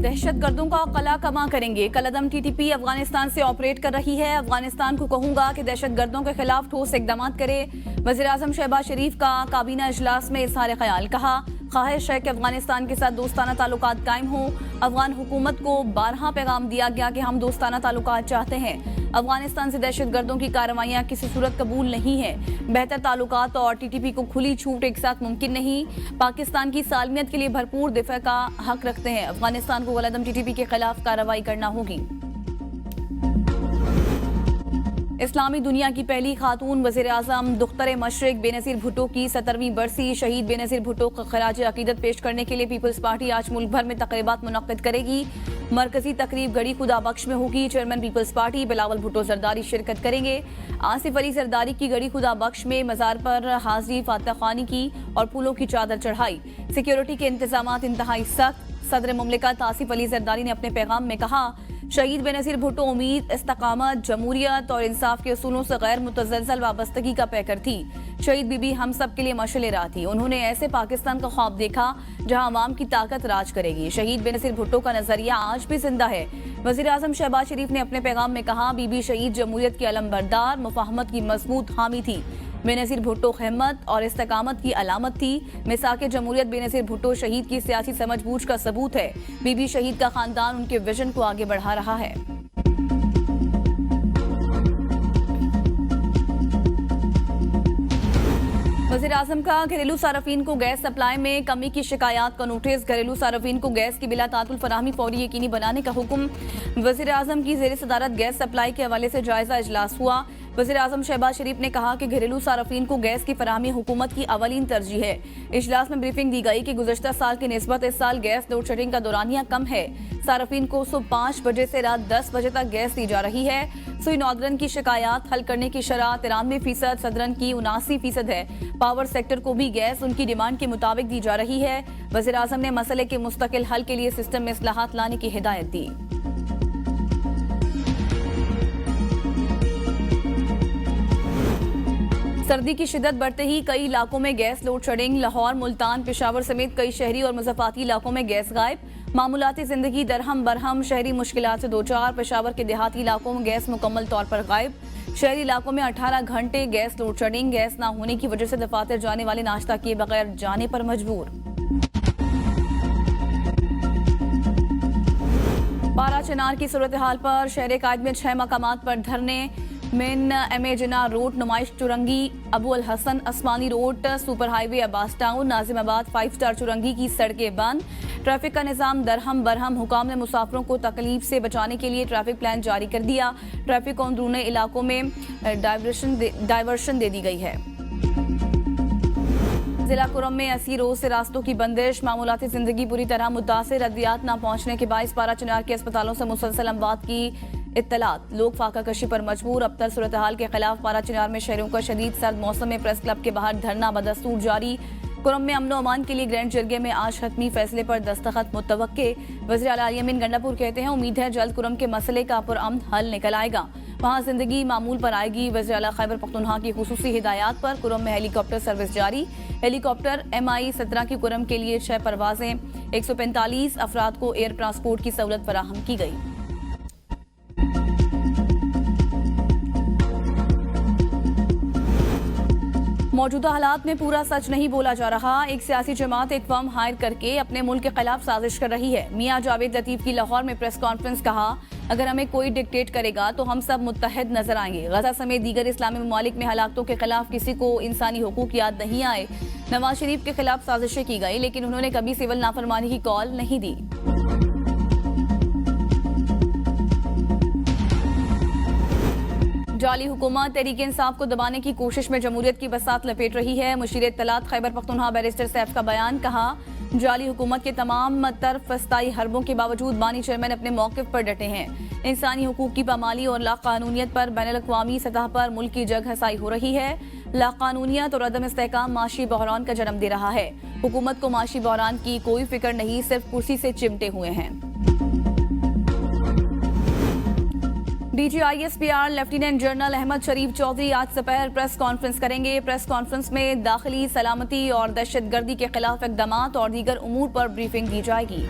दहशतगर्दों का कला कमा करेंगे। कलअदम टीटीपी अफगानिस्तान से ऑपरेट कर रही है। अफगानिस्तान को कहूंगा कि दहशतगर्दों के खिलाफ ठोस इकदाम करे। वज़ीर-ए-आज़म शहबाज शरीफ का काबीना इजलास में इज़हार ख्याल। कहा ख्वाहिश है कि अफगानिस्तान के साथ दोस्ताना ताल्लुकात कायम हों। अफगान हुकूमत को 12 पैगाम दिया गया कि हम दोस्ताना ताल्लुकात चाहते हैं। अफगानिस्तान से दहशतगर्दों की कार्रवाइयां किसी सूरत कबूल नहीं है। बेहतर ताल्लुकात और टीटीपी को खुली छूट एक साथ मुमकिन नहीं। पाकिस्तान की सालमियत के लिए भरपूर दिफा का हक रखते हैं। अफगानिस्तान को कलअदम टीटीपी के खिलाफ कार्रवाई करना होगी। इस्लामी दुनिया की पहली खातून वज़ीर-ए-आज़म दुख्तर मशरिक बेनज़ीर भुट्टो की 17वीं बरसी शहीद बेनज़ीर भुट्टो को खराज अकीदत पेश करने के लिए पीपल्स पार्टी आज मुल्क भर में तकरीबात मुनक्किद करेगी। मरकजी तकरीब गढ़ी खुदा बख्श में होगी। चेयरमैन पीपल्स पार्टी बिलावल भुट्टो जरदारी शिरकत करेंगे। आसिफ अली जरदारी की गढ़ी खुदा बख्श में मज़ार पर हाजिरी फातह खानी की और फूलों की चादर चढ़ाई। सिक्योरिटी के इंतजामात इंतहाई सख्त। सदर मुमलिकत आसिफ अली जरदारी ने अपने पैगाम में कहा शहीद बेनज़ीर भुट्टो उम्मीद, इस्तकामत, जमहूरियत और इंसाफ के असूलों से गैर मुतज़लज़ल वाबस्तगी का पैकर थी। शहीद बीबी हम सब के लिए मशअल राह थी। उन्होंने ऐसे पाकिस्तान का ख्वाब देखा जहां अवाम की ताकत राज करेगी। शहीद बेनज़ीर भुट्टो का नजरिया आज भी जिंदा है। वज़ीर-ए-आज़म शहबाज शरीफ ने अपने पैगाम में कहा बीबी शहीद जमहूरियत की अलमबरदार, मुफाहमत की मजबूत हामी थी। बेनज़ीर भुट्टो हिम्मत और इस्तकामत की अलामत थी। मिसाक जमहूरियत बेनज़ीर भुट्टो शहीद की सियासी समझबूझ का सबूत है। बीबी शहीद का खानदान उनके विजन को आगे बढ़ा रहा है। वज़ीर-ए-आज़म का घरेलू सार्फिन को गैस सप्लाई में कमी की शिकायत का नोटिस। घरेलू सार्फिन को गैस की बिला तातुल फराहमी फौरी यकीनी बनाने का हुक्म। वज़ीर-ए-आज़म की ज़ेर सदारत गैस सप्लाई के हवाले से जायजा इजलास हुआ। वज़ीर-ए-आज़म शहबाज शरीफ ने कहा कि घरेलू सार्फिन को गैस की फराहमी हुकूमत की अवलीन तरजीह है। इजलास में ब्रीफिंग दी गई कि गुज़श्ता साल की निस्बत इस साल गैस लोड शेडिंग का दौरानिया कम है। सार्फिन को सुबह 5 बजे से रात 10 बजे तक गैस दी जा रही है। सुई नौदरन की शिकायत हल करने की शरह 93%, सदरन की 79% है। पावर सेक्टर को भी गैस उनकी डिमांड के मुताबिक दी जा रही है। वज़ीर-ए-आज़म ने मसले के मुस्तकिल हल के लिए सिस्टम में इस्लाहात लाने की हिदायत दी। सर्दी की शिद्दत बढ़ते ही कई इलाकों में gas load shedding. Lahore, Multan, Peshawar समेत कई शहरी और मुज़फ़्फ़ाती इलाकों में गैस गायब। मामूलाती जिंदगी दरहम बरहम, शहरी मुश्किलात से दो चार। पेशावर के देहाती इलाकों में गैस मुकम्मल तौर पर गायब। शहरी इलाकों में 18 घंटे गैस लोड शेडिंग। गैस न होने की वजह से दफातर जाने वाले नाश्ता किए बगैर जाने पर मजबूर। पारा चनार की सूरत हाल पर शहर कायद में 6 मकामात पर धरने। Main MA. Jinnah road, Numaish Chowrangi, Abu al Hasan Asmani road, super highway Abbas town, Nazimabad 5 star Chowrangi की सड़कें बंद। ट्रैफिक का निजाम दरहम बरहम। हुकाम ने मुसाफिरों को तकलीफ से बचाने के लिए ट्रैफिक प्लान जारी कर दिया। ट्रैफिक को अंदरूनी इलाकों में डायवर्शन दे दी गई है। जिला कुरम में 80 रोज से रास्तों की बंदिश। मामूलाती जिंदगी बुरी तरह मुतासिर। अद्वियात न पहुंचने के बायस पारा चनार के अस्पतालों से मुसलसल अमवात की इत्तलात। लोग फाका कशी पर मजबूर। अब तक सूरत हाल के खिलाफ पारा चनार में शहरों का शदीद सर्द मौसम में प्रेस क्लब के बाहर धरना बदस्तूर जारी। कुरम में अमन अमान के लिए ग्रैंड जरगे में आज हतमी फैसले पर दस्तखत मुतवक्के। वज़ीर आला यमीन गंडापुर कहते हैं उम्मीद है जल्द कुरम के मसले का पुरअमन हल निकल आएगा, वहाँ जिंदगी मामूल पर आएगी। वज़ीर आला खैबर पख्तूनख्वा की खुसूसी हिदायत पर कुरम में हेलीकॉप्टर सर्विस जारी। हेलीकॉप्टर MI-17 की कुरम के लिए 6 परवाजें। 145 अफराद को एयर ट्रांसपोर्ट की सहूलत फराहम की गई। मौजूदा हालात में पूरा सच नहीं बोला जा रहा। एक सियासी जमात एक फर्म हायर करके अपने मुल्क के खिलाफ साजिश कर रही है। मियां जावेद लतीफ की लाहौर में प्रेस कॉन्फ्रेंस। कहा अगर हमें कोई डिक्टेट करेगा तो हम सब मुत्तहद नजर आएंगे। गजा समेत दीगर इस्लामी ममालिक में हलाकतों के खिलाफ किसी को इंसानी हुकूक याद नहीं आए। नवाज शरीफ के खिलाफ साजिशें की गई लेकिन उन्होंने कभी सिविल नाफरमानी की कॉल नहीं दी। जाली हुकूमत तहरीक इंसाफ को दबाने की कोशिश में जमहूरियत की बसात लपेट रही है। मुशीर इत्तलात खैबर पख्तूनख्वा बैरिस्टर सैफ का बयान। कहा जाली हुकूमत के तमाम तरफ फस्ताई हरबों के बावजूद बानी चेयरमैन अपने मौक़िफ़ पर डटे हैं। इंसानी हुकूक की पामाली और लाक़ानूनियत पर बैनुल-अक़वामी सतह पर मुल्क की जग हसाई हो रही है। लाक़ानूनियत और अदम इस्तेहकाम माशी बहरान का जन्म दे रहा है। हुकूमत को माशी बहरान की कोई फिक्र नहीं, सिर्फ कुर्सी से चिमटे हुए हैं। DGISPR लेफ्टिनेंट जनरल अहमद शरीफ चौधरी आज दोपहर प्रेस कॉन्फ्रेंस करेंगे। प्रेस कॉन्फ्रेंस में दाखिली सलामती और दहशतगर्दी के खिलाफ इक़दामात और दीगर उमूर पर ब्रीफिंग दी जाएगी।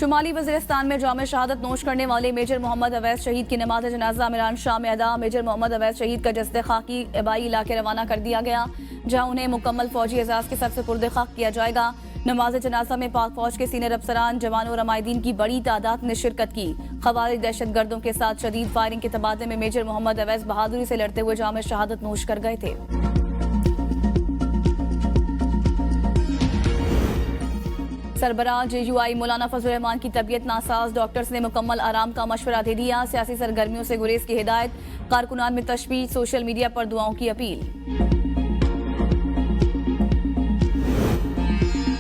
शुमाली वज़ीरिस्तान में जाम शहादत नोश करने वाले मेजर मोहम्मद अवैस शहीद की नमाज जनाजा मिरान शाह में अदा। मेजर मोहम्मद अवैस शहीद का जस्ते खाकी एबाई इलाके रवाना कर दिया गया, जहां उन्हें मुकम्मल फौजी एजाज के साथ सुपुर्द खाक किया जाएगा। नमाज जनाजा में पाक फौज के सीनियर अफसरान, जवानों और अमायदीन की बड़ी तादाद ने शिरकत की। खवारिज दहशत गर्दों के साथ शदीद फायरिंग के तबादले में मेजर मोहम्मद अवैस बहादुरी से लड़ते हुए जाम शहादत नोश कर गए थे। सरबराह JUI मौलाना फजल रहमान की तबीयत नासाज, डॉक्टर्स ने मुकम्मल आराम का मशवरा दे दिया। सियासी सरगर्मियों से गुरेज की हिदायत, कारकुनान में तशवीश, सोशल मीडिया पर दुआओं की अपील।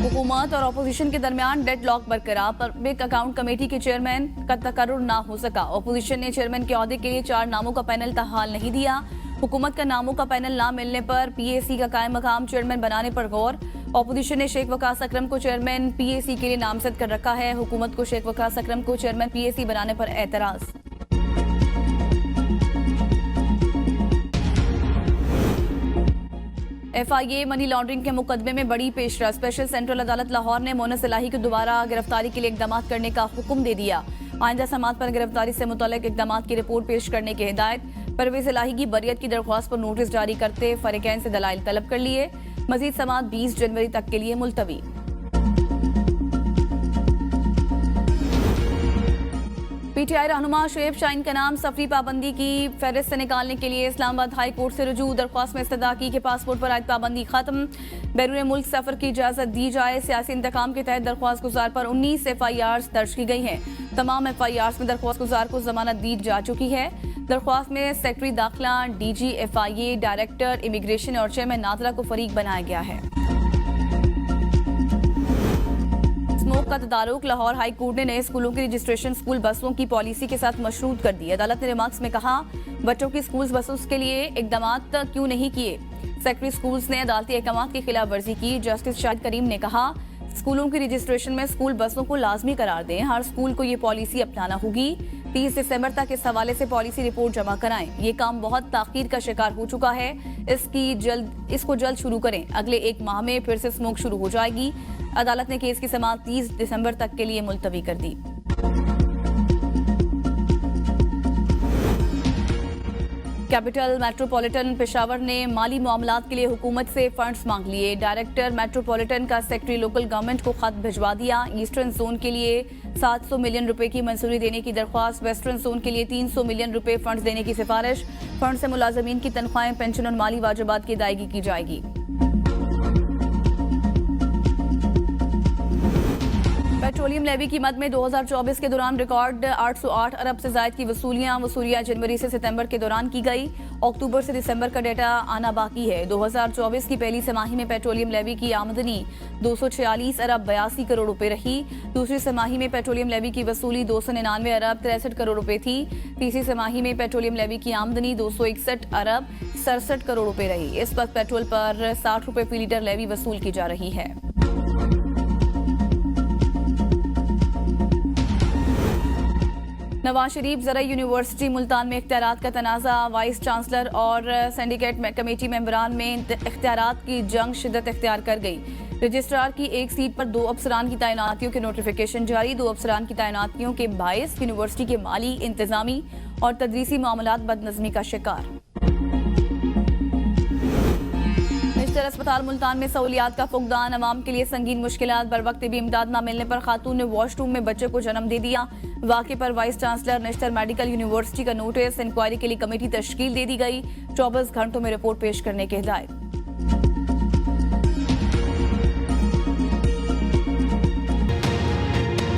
हुकूमत और अपोजिशन के दरमियान डेडलॉक बरकरार, पब्लिक अकाउंट कमेटी के चेयरमैन का तकर्रुर ना हो सका। अपोजिशन ने चेयरमैन के ओहदे के लिए 4 नामों का पैनल तहाल नहीं दिया। हुकूमत का नामों का पैनल ना मिलने पर PAC का कायम मकाम चेयरमैन बनाने पर गौर। अपोजिशन ने शेख वकास अकरम को चेयरमैन PAC के लिए नामजद कर रखा है। हुकूमत को शेख वकास अकरम को चेयरमैन PAC बनाने पर एतराज। FIA मनी लॉन्ड्रिंग के मुकदमे में बड़ी पेशरफ, स्पेशल सेंट्रल अदालत लाहौर ने मोनस इलाही को दोबारा गिरफ्तारी के लिए इकदाम करने का हुक्म दे दिया। आइंदा समात पर गिरफ्तारी से मुतल्लिक इकदाम की रिपोर्ट पेश करने की हिदायत। परवेज इलाही की बरियत की दरख्वास्त पर नोटिस जारी करते फरीकैन से दलाइल तलब कर लिए। मजीद समात 20 जनवरी तक के लिए मुलतवी। PTI रहनुमा शुएब शाहीन का नाम सफरी पाबंदी की फहरिस्त से निकालने के लिए इस्लामाबाद हाई कोर्ट से रुजू। दरख्वास्त में इस्तदा की कि पासपोर्ट पर आयद पाबंदी खत्म, बैरून मुल्क सफर की इजाजत दी जाए। सियासी इंतकाम के तहत दरख्वास्त गुजार पर 19 FIRs दर्ज की गई हैं। तमाम FIRs में दरख्वास्त गुजार को जमानत दी जा चुकी है। दरख्वास्त में सेक्रेटरी दाखिला, DG FIA, डायरेक्टर इमिग्रेशन और चेयरमैन नादरा को फरीक बनाया गया है। स्मोक का तदारुक, लाहौर हाई कोर्ट ने नए स्कूलों की रजिस्ट्रेशन स्कूल बसों की पॉलिसी के साथ मशरूत कर दी। अदालत ने रिमार्क्स में कहा, बच्चों की स्कूल बसों के लिए इकदाम क्यों नहीं किए। सेक्रेटरी स्कूल्स ने अदालती अहकाम की खिलाफ वर्जी की। जस्टिस शाहिद करीम ने कहा, स्कूलों की रजिस्ट्रेशन में स्कूल बसों को लाजमी करार दें। हर स्कूल को ये पॉलिसी अपनाना होगी। 30 दिसंबर तक इस हवाले से पॉलिसी रिपोर्ट जमा कराएं। ये काम बहुत ताखीर का शिकार हो चुका है, इसको जल्द शुरू करें। अगले 1 माह में फिर से स्मोक शुरू हो जाएगी। अदालत ने केस की समाअत 30 दिसंबर तक के लिए मुलतवी कर दी। कैपिटल मेट्रोपॉलिटन पेशावर ने माली मामलात के लिए हुकूमत से फंड्स मांग लिए। डायरेक्टर मेट्रोपॉलिटन का सेक्रेटरी लोकल गवर्नमेंट को खत भिजवा दिया। ईस्टर्न जोन के लिए 700 मिलियन रुपए की मंजूरी देने की दरख्वास्त, वेस्टर्न जोन के लिए 300 मिलियन रुपए फंड्स देने की सिफारिश। फंड से मुलाजमीन की तनख्वाहें, पेंशन और माली वाजिबात की अदायगी की जाएगी। पेट्रोलियम लेवी की मद में 2024 के दौरान रिकॉर्ड 808 अरब से जायद की वसूलियां जनवरी से सितंबर के दौरान की गई। अक्टूबर से दिसंबर का डेटा आना बाकी है। 2024 की पहली तिमाही में पेट्रोलियम लेवी की आमदनी 246 अरब 82 करोड़ रुपए रही। दूसरी तिमाही में पेट्रोलियम लेवी की वसूली 299 अरब 63 करोड़ रुपए थी। तीसरी तिमाही में पेट्रोलियम लेवी की आमदनी 261 अरब 67 करोड़ रुपए रही। इस वक्त पेट्रोल पर 60 रुपए फी लीटर लेवी वसूल की जा रही है। नवाज शरीफ ज़राई यूनिवर्सिटी मुल्तान में इख्तियारात का तनाज़ा, वाइस चांसलर और सिंडिकेट कमेटी मेंबरान में इख्तियारात की जंग शिद्दत इख्तियार कर गई। रजिस्ट्रार की एक सीट पर 2 अफसरान की तैनातियों के नोटिफिकेशन जारी। 2 अफसरान की तैनातियों के बायस यूनिवर्सिटी के माली, इंतजामी और तदरीसी मामलात बदनज़मी का शिकार। निश्तर अस्पताल मुल्तान में सहूलियात का फुकदान, अवाम के लिए संगीन मुश्किलात। बर वक्त भी इमदाद न मिलने पर खातून ने वॉशरूम में बच्चे को जन्म दे दिया। वाक़े पर vice chancellor Nishtar medical university का नोटिस, इंक्वायरी के लिए कमेटी तश्कील दे दी गई। 24 घंटों में रिपोर्ट पेश करने की हिदायत।